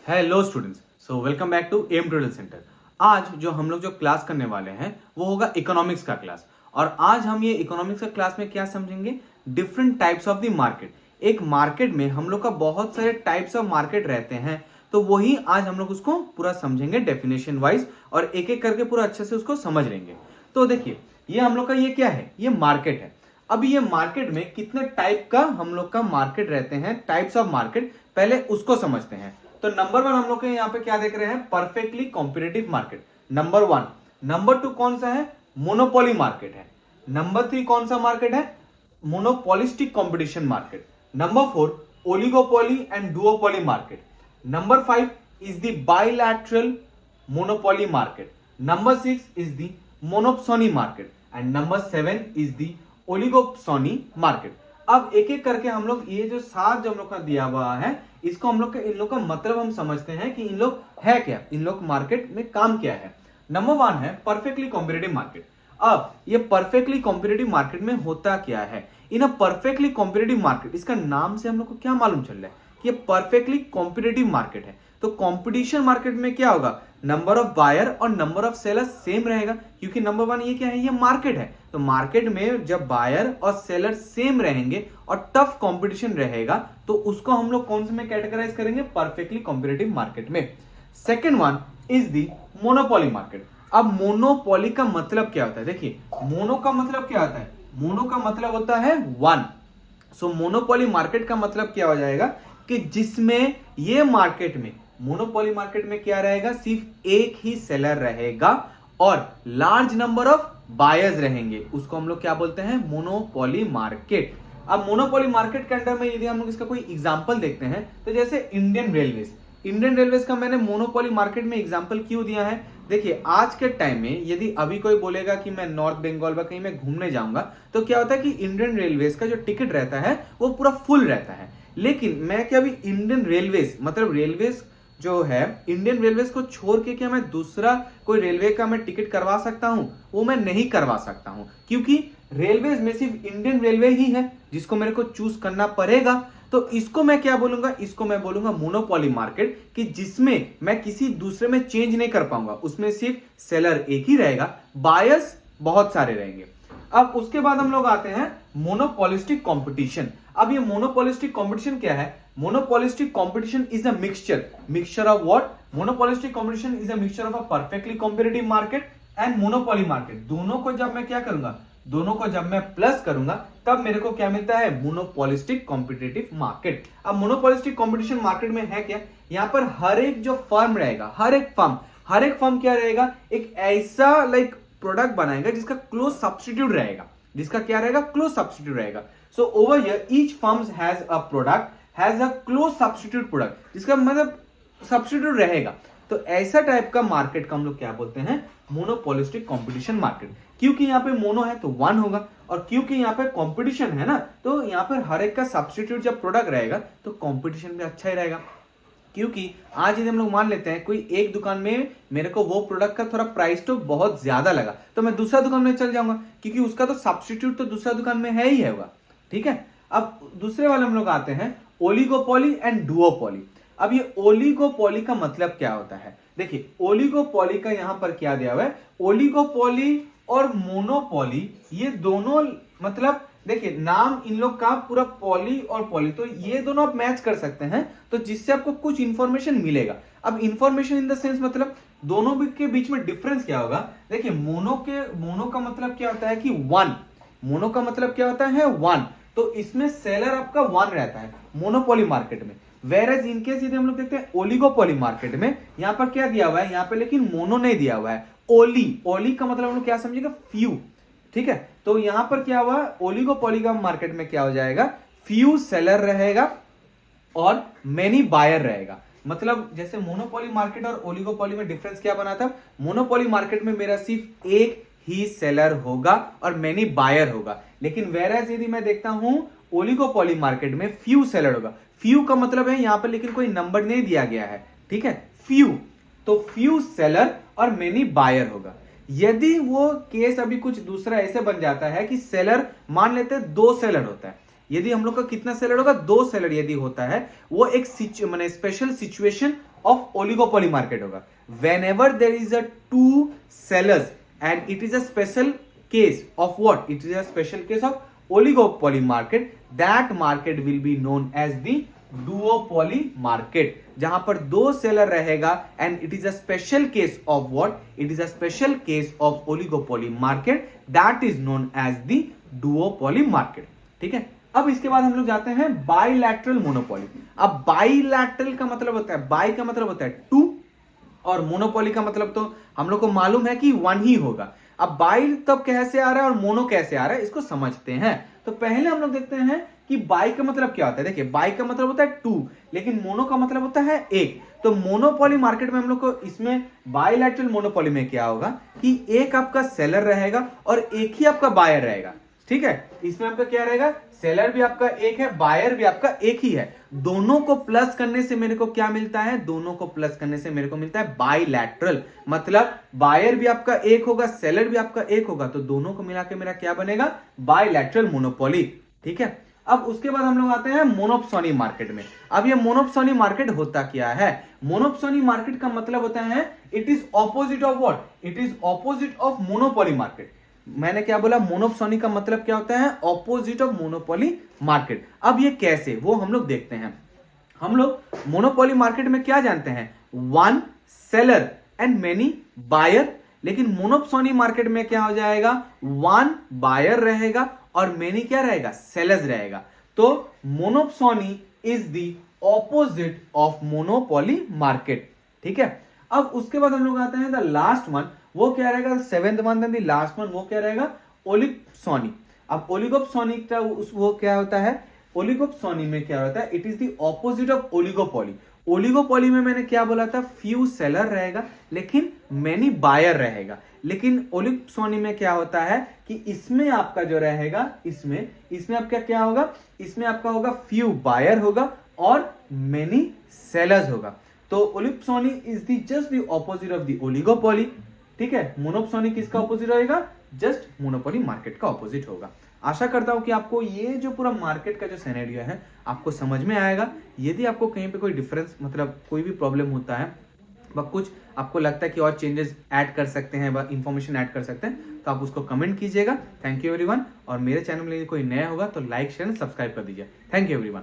Hello students, so welcome back to M tutorial centre. आज जो हम लोग जो क्लास करने वाले हैं वो होगा इकोनॉमिक्स का क्लास। और आज हम ये इकोनॉमिक्स का क्लास में क्या समझेंगे, different types of the market. एक मार्केट में हम लोग का बहुत सारे टाइप्स ऑफ मार्केट रहते हैं, तो वही आज हम लोग उसको पूरा समझेंगे डेफिनेशन वाइज और एक एक करके पूरा अच्छे से उसको समझ लेंगे। तो देखिए, ये हम लोग का ये क्या है, ये मार्केट है। अब ये मार्केट में कितने टाइप का हम लोग का मार्केट रहते हैं, टाइप्स ऑफ मार्केट, पहले उसको समझते हैं। तो नंबर वन हम लोग के यहाँ पे क्या देख रहे हैं, perfectly competitive market, number one. Number two कौन सा है, मोनोपोली मार्केट है। नंबर थ्री कौन सा मार्केट है, monopolistic competition market. Number four, oligopoly and duopoly market. Number five is the bilateral monopoly market. Number six is the monopsony market and number seven is the oligopsony market. अब एक एक करके हम लोग ये जो सात जो हम लोग का दिया हुआ है, इसको हम लोग इन लोग का मतलब हम समझते हैं कि इन लोग है क्या, इन लोग मार्केट में काम क्या है। नंबर वन है परफेक्टली कॉम्पिटिटिव मार्केट। अब ये परफेक्टली कॉम्पिटिटिव मार्केट में होता क्या है, इन अ परफेक्टली कॉम्पिटिटिव मार्केट, इसका नाम से हम लोग को क्या मालूम चल रहा है कि ये परफेक्टली कॉम्पिटिटिव मार्केट है। तो कंपटीशन मार्केट में क्या होगा, नंबर ऑफ बायर और नंबर ऑफ सेलर सेम रहेगा, क्योंकि नंबर वन ये क्या है, ये मार्केट है। तो मार्केट में जब बायर और सेलर सेम रहेंगे और टफ कंपटीशन रहेगा, तो उसको हम लोग कौन से में कैटेगराइज करेंगे, परफेक्टली कॉम्पिटिटिव मार्केट में। Second one is the monopoly market. अब मोनोपोली का मतलब क्या होता है, देखिए मोनो का मतलब क्या होता है, मोनो का मतलब होता है वन। सो मोनोपोली मार्केट का मतलब क्या हो जाएगा कि जिसमें ये मार्केट में, मोनोपोली मार्केट में क्या रहेगा, सिर्फ एक ही सेलर रहेगा और लार्ज नंबर ऑफ बायर्स रहेंगे, उसको हम लोग क्या बोलते हैं, मोनोपोली मार्केट। अब मोनोपोली मार्केट के अंदर में यदि हम लोग इसका कोई एग्जांपल देखते हैं, तो जैसे इंडियन रेलवेज, इंडियन रेलवेज का मैंने मोनोपोली मार्केट में एग्जांपल क्यों दिया है, देखिए आज के टाइम में यदि अभी कोई बोलेगा कि मैं नॉर्थ बंगाल में कहीं मैं घूमने जाऊंगा, तो क्या होता है कि इंडियन रेलवेज का जो टिकट रहता है वो पूरा फुल रहता है। लेकिन मैं क्या अभी इंडियन रेलवेज मतलब रेलवेज जो है, इंडियन रेलवेज को छोड़ के क्या मैं दूसरा कोई रेलवे का मैं टिकट करवा सकता हूं, वो मैं नहीं करवा सकता हूं, क्योंकि रेलवेज में सिर्फ इंडियन रेलवे ही है जिसको मेरे को चूज करना पड़ेगा। तो इसको मैं क्या बोलूंगा, इसको मैं बोलूंगा मोनोपोली मार्केट, कि जिसमें मैं किसी दूसरे में चेंज नहीं कर पाऊंगा, उसमें सिर्फ सेलर एक ही रहेगा, बायर्स बहुत सारे रहेंगे। अब उसके बाद हम लोग आते हैं मोनोपोलिस्टिक कंपटीशन। अब ये मोनोपोलिस्टिक कंपटीशन क्या है, monopolistic competition is a mixture of what, monopolistic competition is a mixture of a perfectly competitive market and monopoly market. दोनों को जब मैं क्या करूंगा, दोनों को जब मैं प्लस करूंगा, तब मेरे को क्या मिलता है, मोनोपोलिस्टिक कॉम्पिटिटिव मार्केट। अब मोनोपोलिस्टिक कंपटीशन मार्केट में है क्या, यहां पर हर एक जो फर्म रहेगा, हर एक फर्म क्या रहेगा, एक ऐसा प्रोडक्ट बनाएगा जिसका क्लोज सब्स्टिट्यूट रहेगा, जिसका क्या रहेगा, क्लोज सब्स्टिट्यूट रहेगा। So over hear each firm has a product has a close substitute product, जिसका मतलब सब्स्टिट्यूट रहेगा। तो ऐसा टाइप का मार्केट का हम लोग क्या बोलते हैं, मोनोपोलिस्टिक कंपटीशन मार्केट। क्योंकि यहाँ पे मोनो है तो वन होगा, और क्योंकि यहाँ पे कंपटीशन है ना, तो यहाँ पर हर एक का सब्स्टिट्यूट जब प्रोडक्ट रहेगा तो कंपटीशन भी अच्छा ही रहेगा। क्योंकि आज यदि हम लोग मान लेते हैं कोई एक दुकान में मेरे को वो प्रोडक्ट का थोड़ा प्राइस तो बहुत ज्यादा लगा, तो मैं दूसरा दुकान में चल जाऊंगा, क्योंकि उसका तो सब्स्टिट्यूट तो दूसरा दुकान में है ही है होगा। ठीक है, अब दूसरे वाले हम लोग आते हैं ओलिगोपोली एंड डुओपोली। अब ये ओलिगोपोली का मतलब क्या होता है, देखिए ओलिगोपोली का यहां पर क्या दिया हुआ है, ओलिगोपोली और मोनोपोली ये दोनों, मतलब देखिए नाम इन लोग का पूरा पॉली और पॉली, तो ये दोनों आप मैच कर सकते हैं, तो जिससे आपको कुछ इंफॉर्मेशन मिलेगा। अब इंफॉर्मेशन इन द सेंस मतलब दोनों के बीच में डिफरेंस क्या होगा, देखिए मोनो का मतलब क्या होता है कि वन, मोनो का मतलब क्या होता है, वन, तो इसमें सेलर आपका वन रहता है मोनोपोली मार्केट में। वेरएज इनकेस यदि हम लोग देखते हैं ओलिगोपोली मार्केट में, यहां पर क्या दिया हुआ है, यहां पे लेकिन मोनो नहीं दिया हुआ है, ओली का मतलब हम लोग क्या समझेगा, फ्यू। ठीक है, तो यहां पर क्या हुआ, ओलिगोपोली का मार्केट में क्या हो जाएगा, फ्यू सेलर रहेगा और मेनी बायर रहेगा। मतलब जैसे मोनोपोली मार्केट और ओलिगोपोली में डिफरेंस क्या बना था, मोनोपोली मार्केट में मेरा सिर्फ एक ही सेलर होगा और मेनी बायर होगा, लेकिन वेरएज यदि मैं देखता हूं ओलिगोपोली मार्केट में फ्यू सेलर होगा। फ्यू का मतलब है यहां पर लेकिन कोई नंबर नहीं दिया गया है, ठीक है, फ्यू, तो फ्यू सेलर और मेनी बायर होगा। यदि वो केस अभी कुछ दूसरा ऐसे बन जाता है कि सेलर, मान लेते हैं दो सेलर होता है, यदि हम लोग का कितना सेलर होगा, दो सेलर यदि होता है, वो एक special situation of oligopoly market होगा। When there is a two sellers and it is a special case of what, it is a special case of oligopoly market, that market will be known as the duopoly market, जहां पर दो seller रहेगा and it is a special case of what, it is a special case of oligopoly market, that is known as the duopoly market. ठीक है, अब इसके बाद हम लोग जाते हैं बाइलैटरल मोनोपोली। अब बाइलैटरल का मतलब होता है, बाई का मतलब होता है टू, और मोनोपोली का मतलब तो हम लोग को मालूम है कि वन ही होगा। अब बाई तब कैसे आ रहा है और मोनो कैसे आ रहा है, इसको समझते हैं। तो पहले हम लोग देखते हैं कि बाई का मतलब क्या होता है। देखिए, बाई का मतलब होता है टू, लेकिन मोनो का मतलब होता है एक। तो मोनोपोली मार्केट में हम लोग को इसमें बाइलैटरल मोनोपोली में क्या होगा कि एक आपका सेलर रहेगा और एक ही आपका बायर रहेगा। ठीक है, इसमें आपका क्या रहेगा, सेलर भी आपका एक है, बायर भी आपका एक ही है। दोनों को प्लस करने से मेरे को क्या मिलता है, दोनों को प्लस करने से मेरे को मिलता है बाइलैटरल, मतलब बायर भी आपका एक होगा, सेलर भी आपका एक होगा, तो दोनों को मिला के मेरा क्या बनेगा, बाइलैटरल मोनोपोली। ठीक है, अब उसके बाद हम लोग आते हैं मोनोप्सोनी मार्केट में। अब ये मोनोप्सोनी मार्केट होता क्या है, मोनोप्सोनी मार्केट का मतलब होता है it is opposite of what, it is opposite of monopoly market. मैंने क्या बोला, मोनोप्सोनी का मतलब क्या होता है, ऑपोजिट ऑफ मोनोपोली मार्केट। अब ये कैसे, वो हम लोग देखते हैं। हम लोग मोनोपोली मार्केट में क्या जानते हैं, one seller and many buyer, लेकिन मोनोप्सोनी मार्केट में क्या हो जाएगा, वन बायर रहेगा और मेनी क्या रहेगा, सेलर्स रहेगा। तो monopsony is the opposite of monopoly market. ठीक है, अब उसके बाद हम लोग आते हैं द लास्ट वन, वो क्या रहेगा, seventh one and the last one, वो क्या रहेगा, ओलिगोप्सोनी। अब ओलिगोप्सोनी का वो क्या होता है, ओलिगोप्सोनी में क्या होता है, it is the opposite of oligopoly. Oligopoly में मैंने क्या बोला था, फ्यू सेलर रहेगा लेकिन मेनी बायर रहेगा। लेकिन ओलिगोप्सोनी में क्या होता है कि इसमें आपका जो रहेगा, इसमें आपका क्या होगा, इसमें आपका होगा फ्यू बायर होगा और मेनी सेलर्स होगा। तो oligopsony is the just the opposite of the oligopoly. ठीक है, मोनोप्सोनी किसका ऑपोजिट रहेगा, जस्ट मोनोपोली मार्केट का ऑपोजिट होगा। आशा करता हूं कि आपको ये जो पूरा मार्केट का जो सिनेरियो है आपको समझ में आएगा। यदि आपको कहीं पे कोई डिफरेंस, मतलब कोई भी प्रॉब्लम होता है, कुछ आपको लगता है कि और चेंजेस ऐड कर सकते हैं, इंफॉर्मेशन ऐड कर सकते हैं, तो आप उसको कमेंट कीजिएगा। थैंक यू एवरीवन, और मेरे चैनल में यदि कोई नया होगा तो लाइक शेयर सब्सक्राइब कर दीजिए। Thank you everyone.